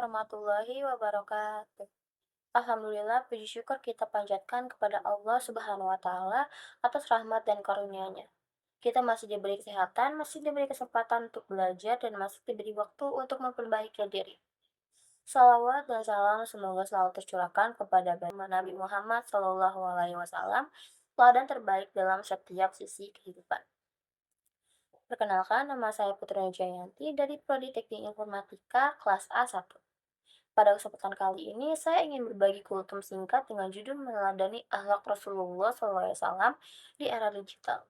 warahmatullahi wabarakatuh. Alhamdulillah, puji syukur kita panjatkan kepada Allah Subhanahu wa Ta'ala atas rahmat dan karunia-Nya. Kita masih diberi kesehatan, masih diberi kesempatan untuk belajar, dan masih diberi waktu untuk memperbaiki diri. Salawat dan salam semoga selalu tercurahkan kepada Nabi Muhammad SAW, teladan terbaik dalam setiap sisi kehidupan. Perkenalkan, nama saya Putri Jayanti dari Prodi Teknik Informatika kelas A1. Pada kesempatan kali ini, saya ingin berbagi kultum singkat dengan judul meneladani akhlak Rasulullah SAW di era digital.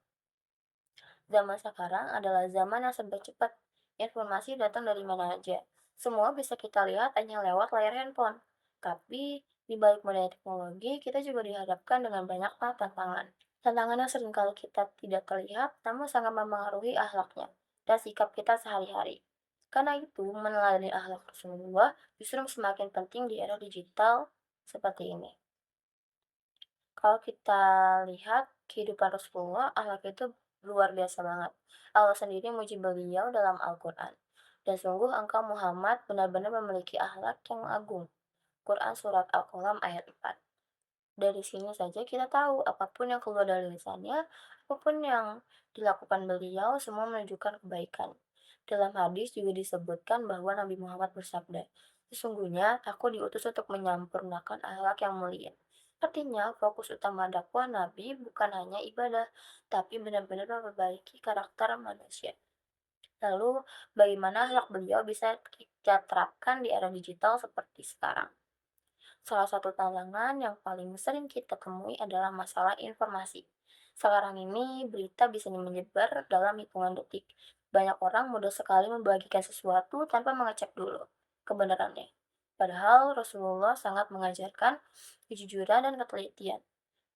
Zaman sekarang adalah zaman yang serba cepat. Informasi datang dari mana aja. Semua bisa kita lihat hanya lewat layar handphone. Tapi, di balik modern teknologi, kita juga dihadapkan dengan banyak tantangan. Tantangan yang seringkali kita tidak terlihat, namun sangat mempengaruhi akhlaknya dan sikap kita sehari-hari. Karena itu, meneladani akhlak Rasulullah justru semakin penting di era digital seperti ini. Kalau kita lihat kehidupan Rasulullah, akhlak itu luar biasa banget. Allah sendiri muji beliau dalam Al-Quran. Dan sungguh engkau Muhammad benar-benar memiliki akhlak yang agung. Quran Surat Al-Qalam ayat 4. Dari sini saja kita tahu apapun yang keluar dari lisannya, apapun yang dilakukan beliau, semua menunjukkan kebaikan. Dalam hadis juga disebutkan bahwa Nabi Muhammad bersabda, sesungguhnya aku diutus untuk menyempurnakan akhlak yang mulia. Artinya, fokus utama dakwah Nabi bukan hanya ibadah, tapi benar-benar memperbaiki karakter manusia. Lalu, bagaimana akhlak beliau bisa kita terapkan di era digital seperti sekarang? Salah satu tantangan yang paling sering kita temui adalah masalah informasi. Sekarang ini, berita bisa menyebar dalam hitungan detik. Banyak orang mudah sekali membagikan sesuatu tanpa mengecek dulu kebenarannya. Padahal Rasulullah sangat mengajarkan kejujuran dan ketelitian.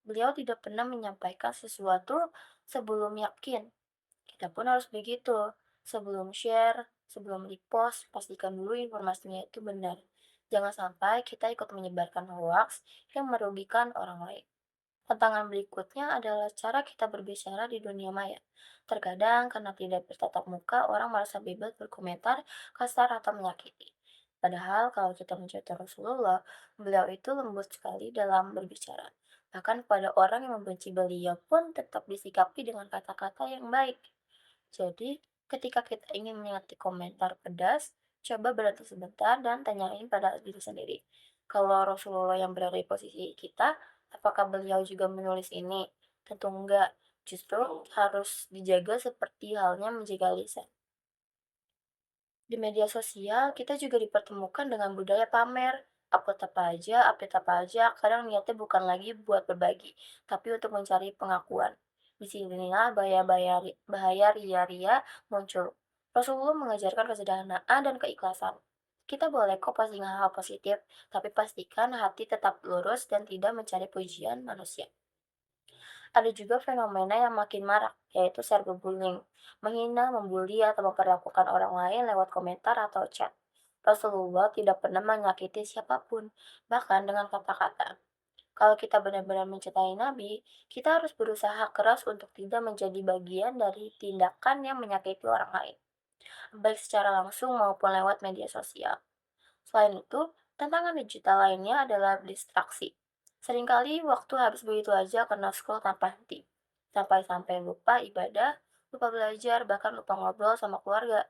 Beliau tidak pernah menyampaikan sesuatu sebelum yakin. Kita pun harus begitu. Sebelum share, sebelum repost, pastikan dulu informasinya itu benar. Jangan sampai kita ikut menyebarkan hoax yang merugikan orang lain. Tantangan berikutnya adalah cara kita berbicara di dunia maya. Terkadang karena tidak bertatap muka, orang merasa bebas berkomentar, kasar atau menyakiti. Padahal kalau kita mencontoh Rasulullah, beliau itu lembut sekali dalam berbicara. Bahkan pada orang yang membenci beliau pun tetap disikapi dengan kata-kata yang baik. Jadi, ketika kita ingin mengerti komentar pedas, coba berhenti sebentar dan tanyain pada diri sendiri. Kalau Rasulullah yang berada di posisi kita, apakah beliau juga menulis ini? Tentu enggak. Justru harus dijaga seperti halnya menjaga lisan. Di media sosial, kita juga dipertemukan dengan budaya pamer. Update apa aja, kadang niatnya bukan lagi buat berbagi, tapi untuk mencari pengakuan. Disinilah bahaya ria-ria muncul. Rasulullah mengajarkan kesederhanaan dan keikhlasan. Kita boleh kok posting hal-hal positif, tapi pastikan hati tetap lurus dan tidak mencari pujian manusia. Ada juga fenomena yang makin marak, yaitu cyberbullying, menghina, membuli, atau memperlakukan orang lain lewat komentar atau chat. Rasulullah tidak pernah menyakiti siapapun, bahkan dengan kata-kata. Kalau kita benar-benar mencintai Nabi, kita harus berusaha keras untuk tidak menjadi bagian dari tindakan yang menyakiti orang lain, baik secara langsung maupun lewat media sosial. Selain itu, tantangan digital lainnya adalah distraksi. Seringkali waktu habis begitu aja karena scroll tanpa henti. Sampai-sampai lupa ibadah, lupa belajar, bahkan lupa ngobrol sama keluarga.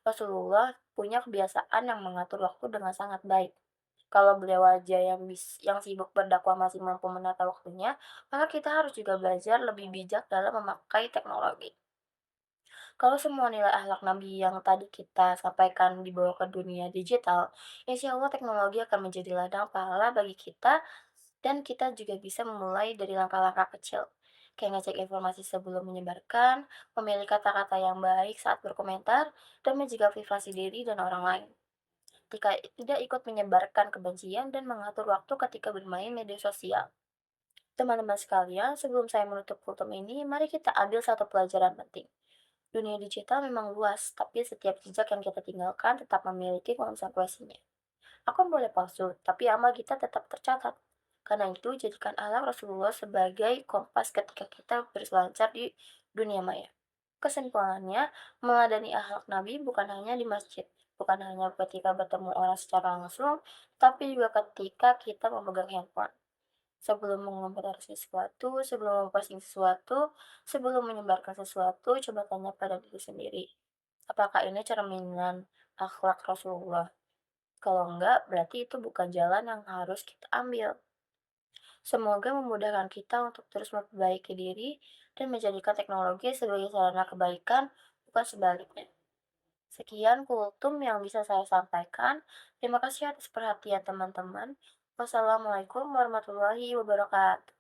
Rasulullah punya kebiasaan yang mengatur waktu dengan sangat baik. Kalau beliau aja yang sibuk berdakwah masih mampu menata waktunya, maka kita harus juga belajar lebih bijak dalam memakai teknologi. Kalau semua nilai akhlak Nabi yang tadi kita sampaikan dibawa ke dunia digital, insya Allah teknologi akan menjadi ladang pahala bagi kita dan kita juga bisa memulai dari langkah-langkah kecil. Kayak ngecek informasi sebelum menyebarkan, memilih kata-kata yang baik saat berkomentar, dan menjaga privasi diri dan orang lain. Jika tidak ikut menyebarkan kebencian dan mengatur waktu ketika bermain media sosial. Teman-teman sekalian, sebelum saya menutup kultum ini, mari kita ambil satu pelajaran penting. Dunia digital memang luas, tapi setiap jejak yang kita tinggalkan tetap memiliki konsekuensinya. Akun boleh palsu, tapi amal kita tetap tercatat. Karena itu, jadikan alam Rasulullah sebagai kompas ketika kita berselancar di dunia maya. Kesimpulannya, meladani akhlak Nabi bukan hanya di masjid, bukan hanya ketika bertemu orang secara langsung, tapi juga ketika kita memegang handphone. Sebelum mengomentari sesuatu, sebelum memposting sesuatu, sebelum menyebarkan sesuatu, coba tanya pada diri sendiri. Apakah ini cerminan akhlak Rasulullah? Kalau enggak, berarti itu bukan jalan yang harus kita ambil. Semoga memudahkan kita untuk terus memperbaiki diri dan menjadikan teknologi sebagai sarana kebaikan, bukan sebaliknya. Sekian kultum yang bisa saya sampaikan. Terima kasih atas perhatian teman-teman. Wassalamualaikum warahmatullahi wabarakatuh.